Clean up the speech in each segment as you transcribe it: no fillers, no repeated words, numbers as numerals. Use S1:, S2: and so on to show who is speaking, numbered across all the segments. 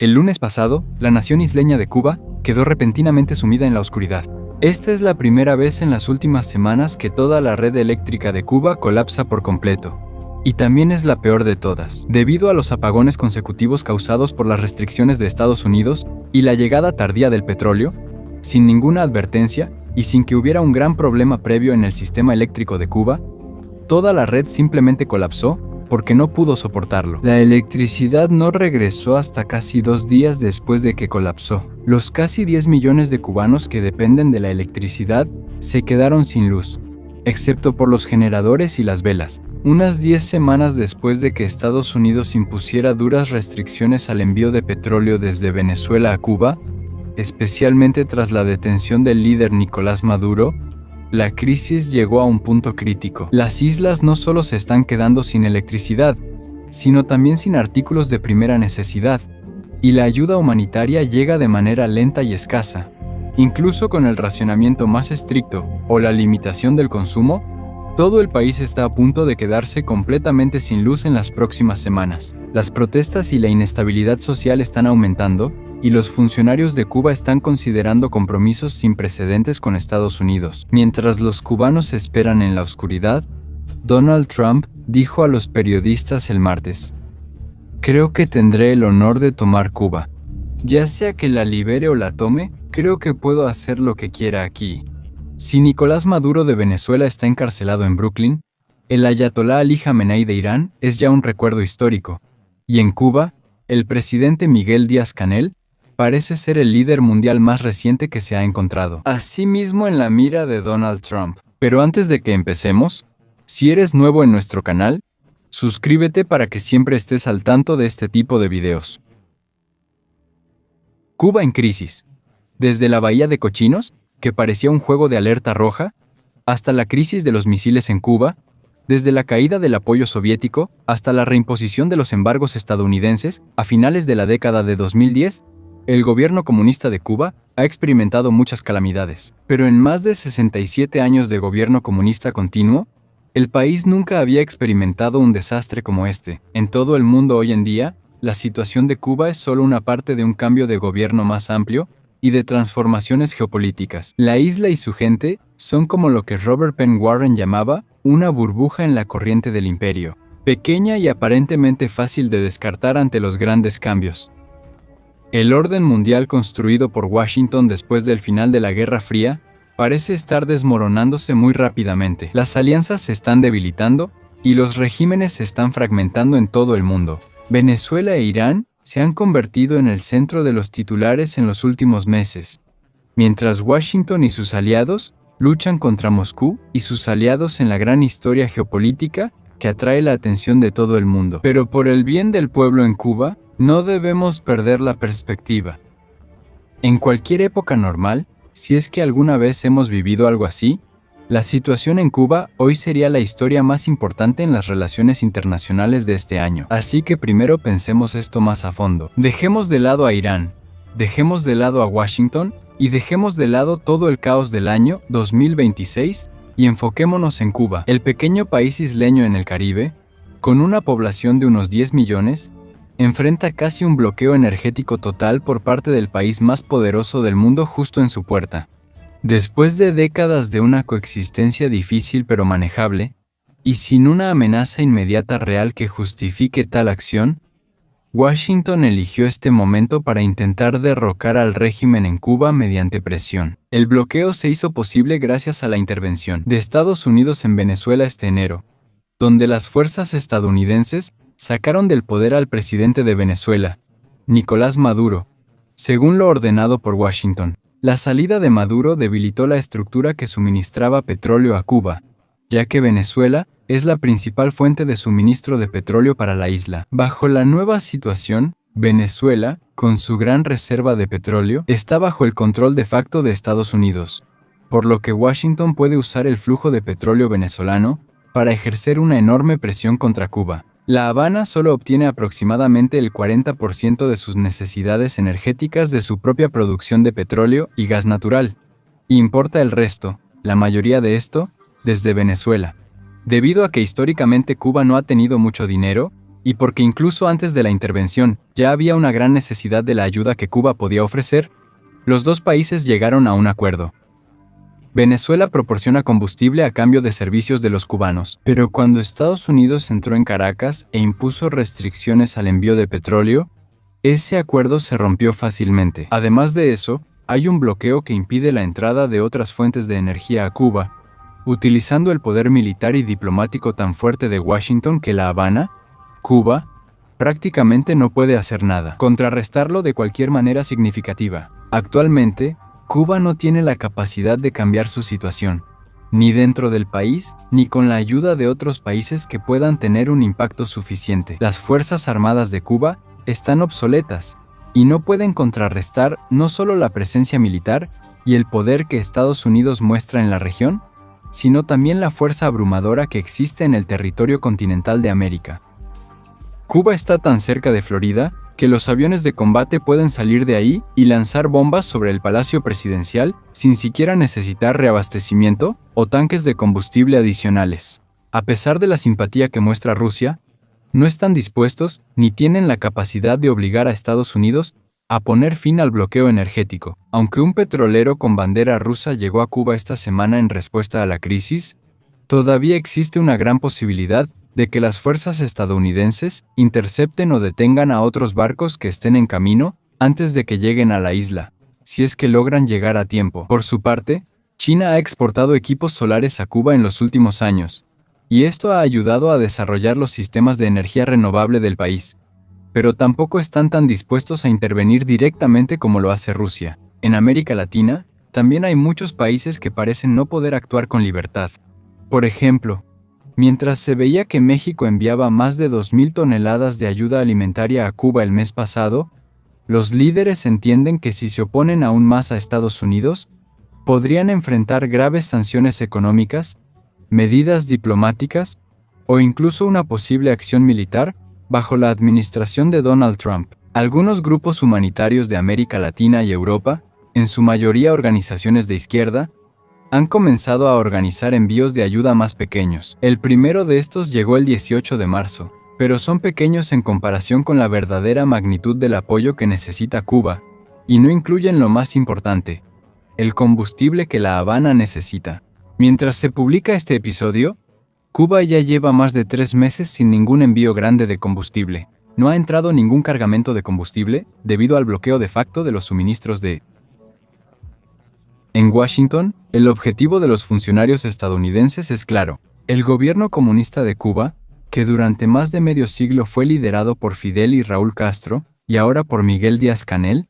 S1: El lunes pasado, la nación isleña de Cuba quedó repentinamente sumida en la oscuridad. Esta es la primera vez en las últimas semanas que toda la red eléctrica de Cuba colapsa por completo. Y también es la peor de todas, debido a los apagones consecutivos causados por las restricciones de Estados Unidos y la llegada tardía del petróleo, sin ninguna advertencia y sin que hubiera un gran problema previo en el sistema eléctrico de Cuba. Toda la red simplemente colapsó porque no pudo soportarlo. La electricidad no regresó hasta casi 2 días después de que colapsó. Los casi 10 millones de cubanos que dependen de la electricidad se quedaron sin luz, excepto por los generadores y las velas. Unas 10 semanas después de que Estados Unidos impusiera duras restricciones al envío de petróleo desde Venezuela a Cuba, especialmente tras la detención del líder Nicolás Maduro, la crisis llegó a un punto crítico. Las islas no solo se están quedando sin electricidad, sino también sin artículos de primera necesidad, y la ayuda humanitaria llega de manera lenta y escasa. Incluso con el racionamiento más estricto o la limitación del consumo, todo el país está a punto de quedarse completamente sin luz en las próximas semanas. Las protestas y la inestabilidad social están aumentando, y los funcionarios de Cuba están considerando compromisos sin precedentes con Estados Unidos. Mientras los cubanos esperan en la oscuridad, Donald Trump dijo a los periodistas el martes: "Creo que tendré el honor de tomar Cuba. Ya sea que la libere o la tome, creo que puedo hacer lo que quiera aquí". Si Nicolás Maduro de Venezuela está encarcelado en Brooklyn, el ayatolá Ali Jamenei de Irán es ya un recuerdo histórico. Y en Cuba, el presidente Miguel Díaz-Canel parece ser el líder mundial más reciente que se ha encontrado, asimismo en la mira de Donald Trump. Pero antes de que empecemos, si eres nuevo en nuestro canal, suscríbete para que siempre estés al tanto de este tipo de videos. Cuba en crisis. Desde la Bahía de Cochinos, que parecía un juego de alerta roja, hasta la crisis de los misiles en Cuba, desde la caída del apoyo soviético hasta la reimposición de los embargos estadounidenses a finales de la década de 2010, el gobierno comunista de Cuba ha experimentado muchas calamidades. Pero en más de 67 años de gobierno comunista continuo, el país nunca había experimentado un desastre como este. En todo el mundo hoy en día, la situación de Cuba es solo una parte de un cambio de gobierno más amplio y de transformaciones geopolíticas. La isla y su gente son como lo que Robert Penn Warren llamaba una burbuja en la corriente del imperio, pequeña y aparentemente fácil de descartar ante los grandes cambios. El orden mundial construido por Washington después del final de la Guerra Fría parece estar desmoronándose muy rápidamente. Las alianzas se están debilitando y los regímenes se están fragmentando en todo el mundo. Venezuela e Irán se han convertido en el centro de los titulares en los últimos meses, mientras Washington y sus aliados luchan contra Moscú y sus aliados en la gran historia geopolítica que atrae la atención de todo el mundo. Pero por el bien del pueblo en Cuba, no debemos perder la perspectiva. En cualquier época normal, si es que alguna vez hemos vivido algo así, la situación en Cuba hoy sería la historia más importante en las relaciones internacionales de este año. Así que primero pensemos esto más a fondo. Dejemos de lado a Irán, dejemos de lado a Washington y dejemos de lado todo el caos del año 2026 y enfoquémonos en Cuba, el pequeño país isleño en el Caribe, con una población de unos 10 millones, enfrenta casi un bloqueo energético total por parte del país más poderoso del mundo justo en su puerta. Después de décadas de una coexistencia difícil pero manejable, y sin una amenaza inmediata real que justifique tal acción, Washington eligió este momento para intentar derrocar al régimen en Cuba mediante presión. El bloqueo se hizo posible gracias a la intervención de Estados Unidos en Venezuela este enero, donde las fuerzas estadounidenses sacaron del poder al presidente de Venezuela, Nicolás Maduro, según lo ordenado por Washington. La salida de Maduro debilitó la estructura que suministraba petróleo a Cuba, ya que Venezuela es la principal fuente de suministro de petróleo para la isla. Bajo la nueva situación, Venezuela, con su gran reserva de petróleo, está bajo el control de facto de Estados Unidos, por lo que Washington puede usar el flujo de petróleo venezolano para ejercer una enorme presión contra Cuba. La Habana solo obtiene aproximadamente el 40% de sus necesidades energéticas de su propia producción de petróleo y gas natural, e importa el resto, la mayoría de esto, desde Venezuela. Debido a que históricamente Cuba no ha tenido mucho dinero, y porque incluso antes de la intervención ya había una gran necesidad de la ayuda que Cuba podía ofrecer, los dos países llegaron a un acuerdo. Venezuela proporciona combustible a cambio de servicios de los cubanos, pero cuando Estados Unidos entró en Caracas e impuso restricciones al envío de petróleo, ese acuerdo se rompió fácilmente. Además de eso, hay un bloqueo que impide la entrada de otras fuentes de energía a Cuba, utilizando el poder militar y diplomático tan fuerte de Washington que La Habana, Cuba, prácticamente no puede hacer nada, contrarrestarlo de cualquier manera significativa. Actualmente, Cuba no tiene la capacidad de cambiar su situación, ni dentro del país, ni con la ayuda de otros países que puedan tener un impacto suficiente. Las Fuerzas Armadas de Cuba están obsoletas y no pueden contrarrestar no solo la presencia militar y el poder que Estados Unidos muestra en la región, sino también la fuerza abrumadora que existe en el territorio continental de América. Cuba está tan cerca de Florida que los aviones de combate pueden salir de ahí y lanzar bombas sobre el Palacio Presidencial sin siquiera necesitar reabastecimiento o tanques de combustible adicionales. A pesar de la simpatía que muestra Rusia, no están dispuestos ni tienen la capacidad de obligar a Estados Unidos a poner fin al bloqueo energético. Aunque un petrolero con bandera rusa llegó a Cuba esta semana en respuesta a la crisis, todavía existe una gran posibilidad de que las fuerzas estadounidenses intercepten o detengan a otros barcos que estén en camino antes de que lleguen a la isla, si es que logran llegar a tiempo. Por su parte, China ha exportado equipos solares a Cuba en los últimos años, y esto ha ayudado a desarrollar los sistemas de energía renovable del país, pero tampoco están tan dispuestos a intervenir directamente como lo hace Rusia. En América Latina, también hay muchos países que parecen no poder actuar con libertad. Por ejemplo, mientras se veía que México enviaba más de 2.000 toneladas de ayuda alimentaria a Cuba el mes pasado, los líderes entienden que si se oponen aún más a Estados Unidos, podrían enfrentar graves sanciones económicas, medidas diplomáticas o incluso una posible acción militar bajo la administración de Donald Trump. Algunos grupos humanitarios de América Latina y Europa, en su mayoría organizaciones de izquierda, han comenzado a organizar envíos de ayuda más pequeños. El primero de estos llegó el 18 de marzo, pero son pequeños en comparación con la verdadera magnitud del apoyo que necesita Cuba, y no incluyen lo más importante, el combustible que La Habana necesita. Mientras se publica este episodio, Cuba ya lleva más de 3 meses sin ningún envío grande de combustible. No ha entrado ningún cargamento de combustible debido al bloqueo de facto de los suministros de... En Washington, el objetivo de los funcionarios estadounidenses es claro. El gobierno comunista de Cuba, que durante más de medio siglo fue liderado por Fidel y Raúl Castro, y ahora por Miguel Díaz-Canel,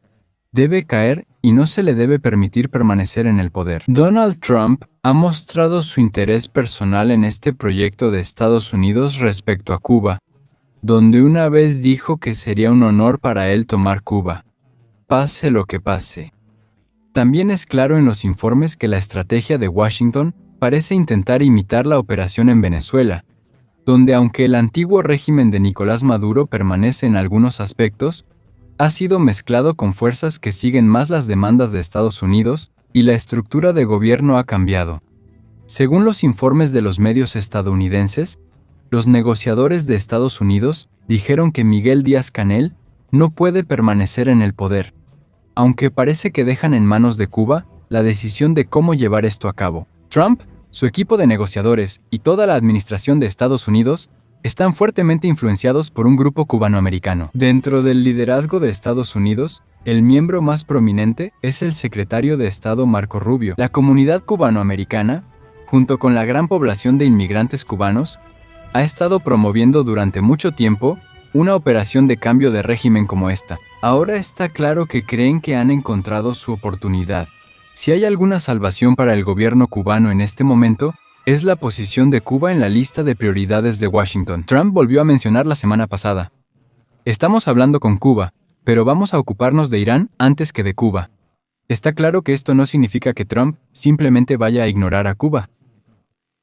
S1: debe caer y no se le debe permitir permanecer en el poder. Donald Trump ha mostrado su interés personal en este proyecto de Estados Unidos respecto a Cuba, donde una vez dijo que sería un honor para él tomar Cuba, pase lo que pase. También es claro en los informes que la estrategia de Washington parece intentar imitar la operación en Venezuela, donde aunque el antiguo régimen de Nicolás Maduro permanece en algunos aspectos, ha sido mezclado con fuerzas que siguen más las demandas de Estados Unidos y la estructura de gobierno ha cambiado. Según los informes de los medios estadounidenses, los negociadores de Estados Unidos dijeron que Miguel Díaz-Canel no puede permanecer en el poder, aunque parece que dejan en manos de Cuba la decisión de cómo llevar esto a cabo. Trump, su equipo de negociadores y toda la administración de Estados Unidos están fuertemente influenciados por un grupo cubanoamericano. Dentro del liderazgo de Estados Unidos, el miembro más prominente es el secretario de Estado Marco Rubio. La comunidad cubanoamericana, junto con la gran población de inmigrantes cubanos, ha estado promoviendo durante mucho tiempo una operación de cambio de régimen como esta. Ahora está claro que creen que han encontrado su oportunidad. Si hay alguna salvación para el gobierno cubano en este momento, es la posición de Cuba en la lista de prioridades de Washington. Trump volvió a mencionar la semana pasada: estamos hablando con Cuba, pero vamos a ocuparnos de Irán antes que de Cuba. Está claro que esto no significa que Trump simplemente vaya a ignorar a Cuba.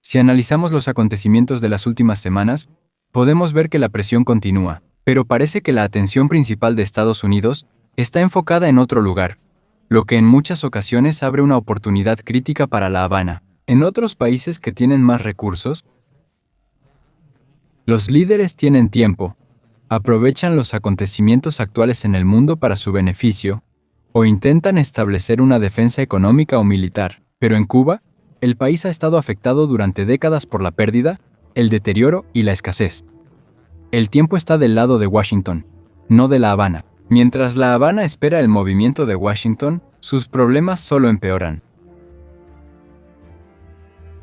S1: Si analizamos los acontecimientos de las últimas semanas, podemos ver que la presión continúa, pero parece que la atención principal de Estados Unidos está enfocada en otro lugar, lo que en muchas ocasiones abre una oportunidad crítica para La Habana. En otros países que tienen más recursos, los líderes tienen tiempo, aprovechan los acontecimientos actuales en el mundo para su beneficio, o intentan establecer una defensa económica o militar. Pero en Cuba, el país ha estado afectado durante décadas por la pérdida, el deterioro y la escasez. El tiempo está del lado de Washington, no de La Habana. Mientras La Habana espera el movimiento de Washington, sus problemas solo empeoran.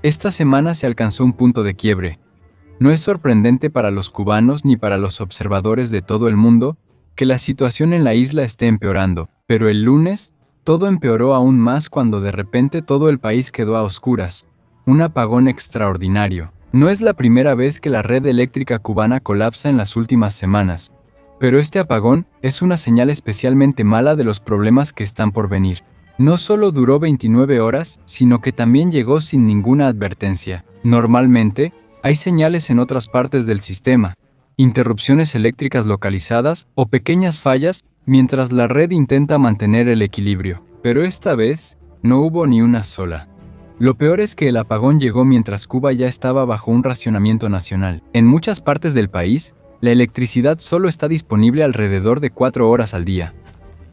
S1: Esta semana se alcanzó un punto de quiebre. No es sorprendente para los cubanos ni para los observadores de todo el mundo que la situación en la isla esté empeorando, pero el lunes, todo empeoró aún más cuando de repente todo el país quedó a oscuras. Un apagón extraordinario. No es la primera vez que la red eléctrica cubana colapsa en las últimas semanas, pero este apagón es una señal especialmente mala de los problemas que están por venir. No solo duró 29 horas, sino que también llegó sin ninguna advertencia. Normalmente, hay señales en otras partes del sistema, interrupciones eléctricas localizadas o pequeñas fallas mientras la red intenta mantener el equilibrio. Pero esta vez, no hubo ni una sola. Lo peor es que el apagón llegó mientras Cuba ya estaba bajo un racionamiento nacional. En muchas partes del país, la electricidad solo está disponible alrededor de 4 horas al día.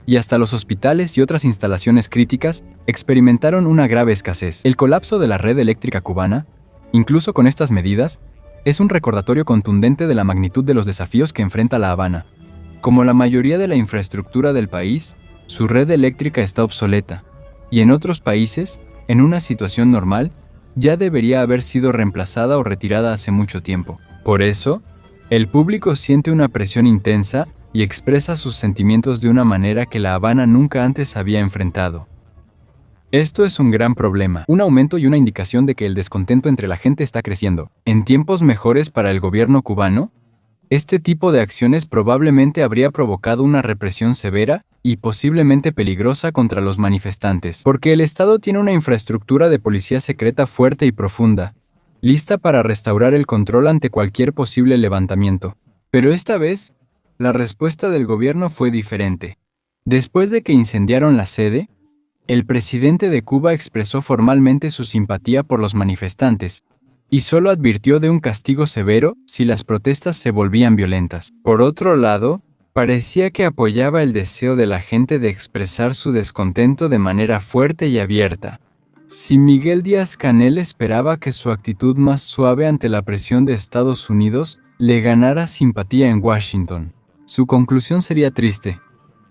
S1: Y hasta los hospitales y otras instalaciones críticas experimentaron una grave escasez. El colapso de la red eléctrica cubana, incluso con estas medidas, es un recordatorio contundente de la magnitud de los desafíos que enfrenta La Habana. Como la mayoría de la infraestructura del país, su red eléctrica está obsoleta, y en otros países, en una situación normal, ya debería haber sido reemplazada o retirada hace mucho tiempo. Por eso, el público siente una presión intensa y expresa sus sentimientos de una manera que La Habana nunca antes había enfrentado. Esto es un gran problema, un aumento y una indicación de que el descontento entre la gente está creciendo. En tiempos mejores para el gobierno cubano, este tipo de acciones probablemente habría provocado una represión severa y posiblemente peligrosa contra los manifestantes, porque el Estado tiene una infraestructura de policía secreta fuerte y profunda, lista para restaurar el control ante cualquier posible levantamiento. Pero esta vez, la respuesta del gobierno fue diferente. Después de que incendiaron la sede, el presidente de Cuba expresó formalmente su simpatía por los manifestantes, y solo advirtió de un castigo severo si las protestas se volvían violentas. Por otro lado, parecía que apoyaba el deseo de la gente de expresar su descontento de manera fuerte y abierta. Si Miguel Díaz-Canel esperaba que su actitud más suave ante la presión de Estados Unidos le ganara simpatía en Washington, su conclusión sería triste.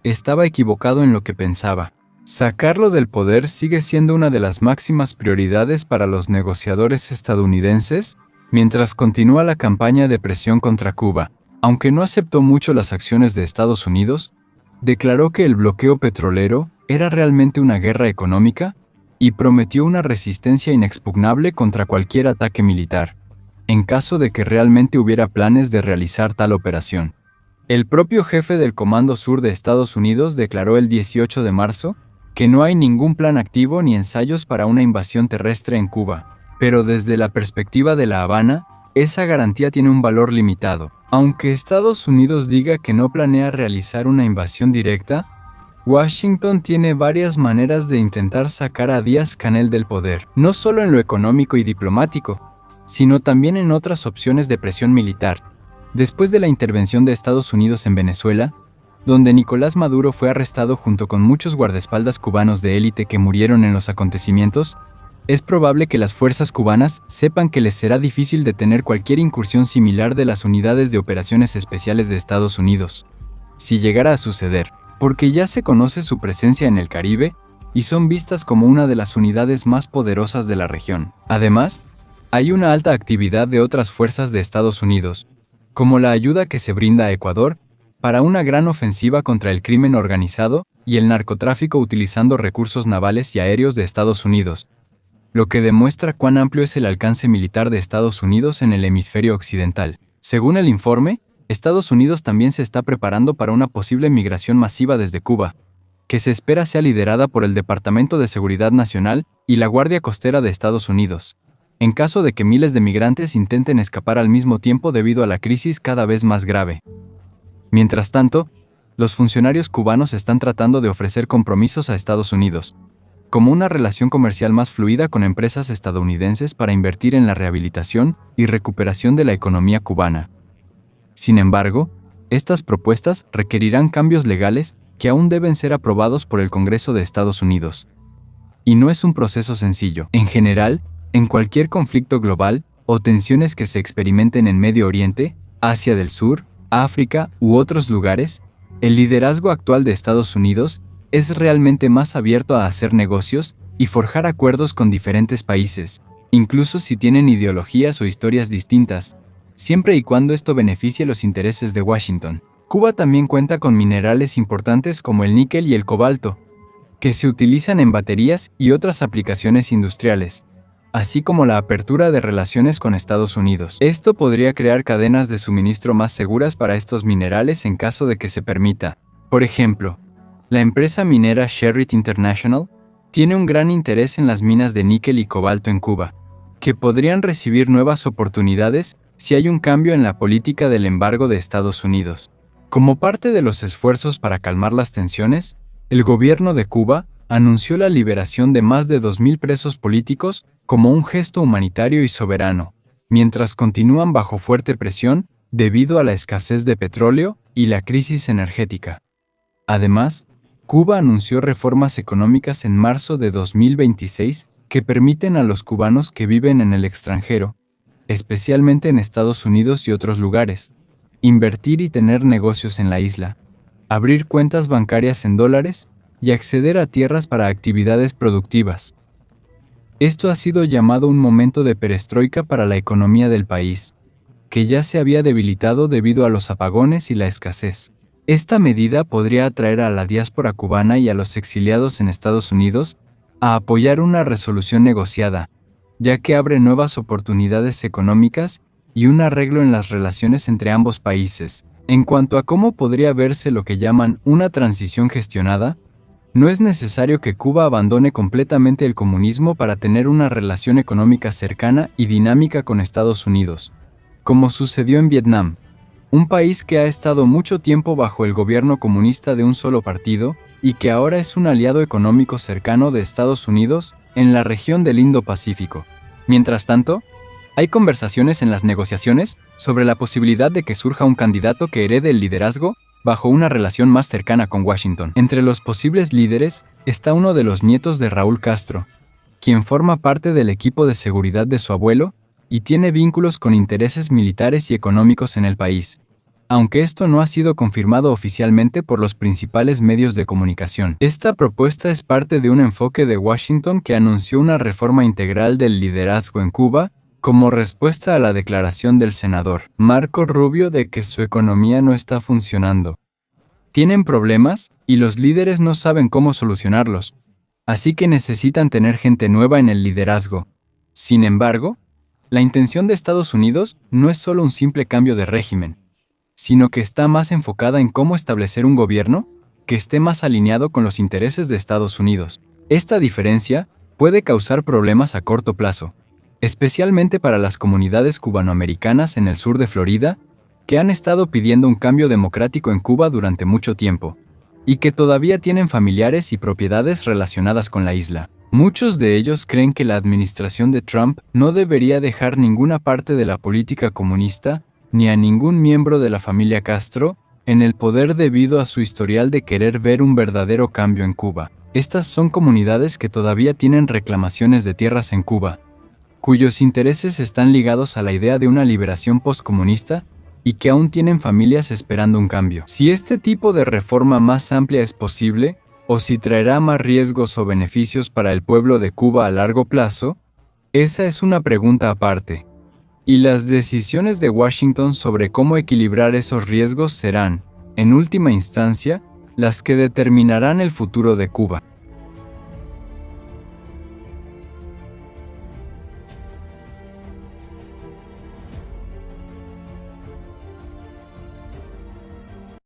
S1: Estaba equivocado en lo que pensaba. Sacarlo del poder sigue siendo una de las máximas prioridades para los negociadores estadounidenses, mientras continúa la campaña de presión contra Cuba. Aunque no aceptó mucho las acciones de Estados Unidos, declaró que el bloqueo petrolero era realmente una guerra económica y prometió una resistencia inexpugnable contra cualquier ataque militar, en caso de que realmente hubiera planes de realizar tal operación. El propio jefe del Comando Sur de Estados Unidos declaró el 18 de marzo que no hay ningún plan activo ni ensayos para una invasión terrestre en Cuba, pero desde la perspectiva de La Habana, esa garantía tiene un valor limitado. Aunque Estados Unidos diga que no planea realizar una invasión directa, Washington tiene varias maneras de intentar sacar a Díaz-Canel del poder, no solo en lo económico y diplomático, sino también en otras opciones de presión militar. Después de la intervención de Estados Unidos en Venezuela, donde Nicolás Maduro fue arrestado junto con muchos guardaespaldas cubanos de élite que murieron en los acontecimientos, es probable que las fuerzas cubanas sepan que les será difícil detener cualquier incursión similar de las unidades de operaciones especiales de Estados Unidos, si llegara a suceder, porque ya se conoce su presencia en el Caribe y son vistas como una de las unidades más poderosas de la región. Además, hay una alta actividad de otras fuerzas de Estados Unidos, como la ayuda que se brinda a Ecuador para una gran ofensiva contra el crimen organizado y el narcotráfico utilizando recursos navales y aéreos de Estados Unidos, lo que demuestra cuán amplio es el alcance militar de Estados Unidos en el hemisferio occidental. Según el informe, Estados Unidos también se está preparando para una posible migración masiva desde Cuba, que se espera sea liderada por el Departamento de Seguridad Nacional y la Guardia Costera de Estados Unidos, en caso de que miles de migrantes intenten escapar al mismo tiempo debido a la crisis cada vez más grave. Mientras tanto, los funcionarios cubanos están tratando de ofrecer compromisos a Estados Unidos, como una relación comercial más fluida con empresas estadounidenses para invertir en la rehabilitación y recuperación de la economía cubana. Sin embargo, Estas propuestas requerirán cambios legales que aún deben ser aprobados por el Congreso de Estados Unidos. Y no es un proceso sencillo. En general, en cualquier conflicto global o tensiones que se experimenten en Medio Oriente, Asia del Sur, África u otros lugares, el liderazgo actual de Estados Unidos es realmente más abierto a hacer negocios y forjar acuerdos con diferentes países, incluso si tienen ideologías o historias distintas, siempre y cuando esto beneficie los intereses de Washington. Cuba también cuenta con minerales importantes como el níquel y el cobalto, que se utilizan en baterías y otras aplicaciones industriales, así como la apertura de relaciones con Estados Unidos. Esto podría crear cadenas de suministro más seguras para estos minerales en caso de que se permita. Por ejemplo, la empresa minera Sherritt International tiene un gran interés en las minas de níquel y cobalto en Cuba, que podrían recibir nuevas oportunidades si hay un cambio en la política del embargo de Estados Unidos. Como parte de los esfuerzos para calmar las tensiones, el gobierno de Cuba anunció la liberación de más de 2.000 presos políticos como un gesto humanitario y soberano, mientras continúan bajo fuerte presión debido a la escasez de petróleo y la crisis energética. Además, Cuba anunció reformas económicas en marzo de 2026 que permiten a los cubanos que viven en el extranjero, especialmente en Estados Unidos y otros lugares, invertir y tener negocios en la isla, abrir cuentas bancarias en dólares y acceder a tierras para actividades productivas. Esto ha sido llamado un momento de perestroika para la economía del país, que ya se había debilitado debido a los apagones y la escasez. Esta medida podría atraer a la diáspora cubana y a los exiliados en Estados Unidos a apoyar una resolución negociada, ya que abre nuevas oportunidades económicas y un arreglo en las relaciones entre ambos países. En cuanto a cómo podría verse lo que llaman una transición gestionada, no es necesario que Cuba abandone completamente el comunismo para tener una relación económica cercana y dinámica con Estados Unidos, como sucedió en Vietnam, un país que ha estado mucho tiempo bajo el gobierno comunista de un solo partido y que ahora es un aliado económico cercano de Estados Unidos en la región del Indo-Pacífico. Mientras tanto, hay conversaciones en las negociaciones sobre la posibilidad de que surja un candidato que herede el liderazgo bajo una relación más cercana con Washington. Entre los posibles líderes está uno de los nietos de Raúl Castro, quien forma parte del equipo de seguridad de su abuelo y tiene vínculos con intereses militares y económicos en el país, aunque esto no ha sido confirmado oficialmente por los principales medios de comunicación. Esta propuesta es parte de un enfoque de Washington que anunció una reforma integral del liderazgo en Cuba como respuesta a la declaración del senador Marco Rubio de que su economía no está funcionando. Tienen problemas y los líderes no saben cómo solucionarlos, así que necesitan tener gente nueva en el liderazgo. Sin embargo, la intención de Estados Unidos no es solo un simple cambio de régimen, sino que está más enfocada en cómo establecer un gobierno que esté más alineado con los intereses de Estados Unidos. Esta diferencia puede causar problemas a corto plazo, especialmente para las comunidades cubanoamericanas en el sur de Florida, que han estado pidiendo un cambio democrático en Cuba durante mucho tiempo, y que todavía tienen familiares y propiedades relacionadas con la isla. Muchos de ellos creen que la administración de Trump no debería dejar ninguna parte de la política comunista ni a ningún miembro de la familia Castro en el poder debido a su historial de querer ver un verdadero cambio en Cuba. Estas son comunidades que todavía tienen reclamaciones de tierras en Cuba, cuyos intereses están ligados a la idea de una liberación postcomunista y que aún tienen familias esperando un cambio. Si este tipo de reforma más amplia es posible, o si traerá más riesgos o beneficios para el pueblo de Cuba a largo plazo, esa es una pregunta aparte. Y las decisiones de Washington sobre cómo equilibrar esos riesgos serán, en última instancia, las que determinarán el futuro de Cuba.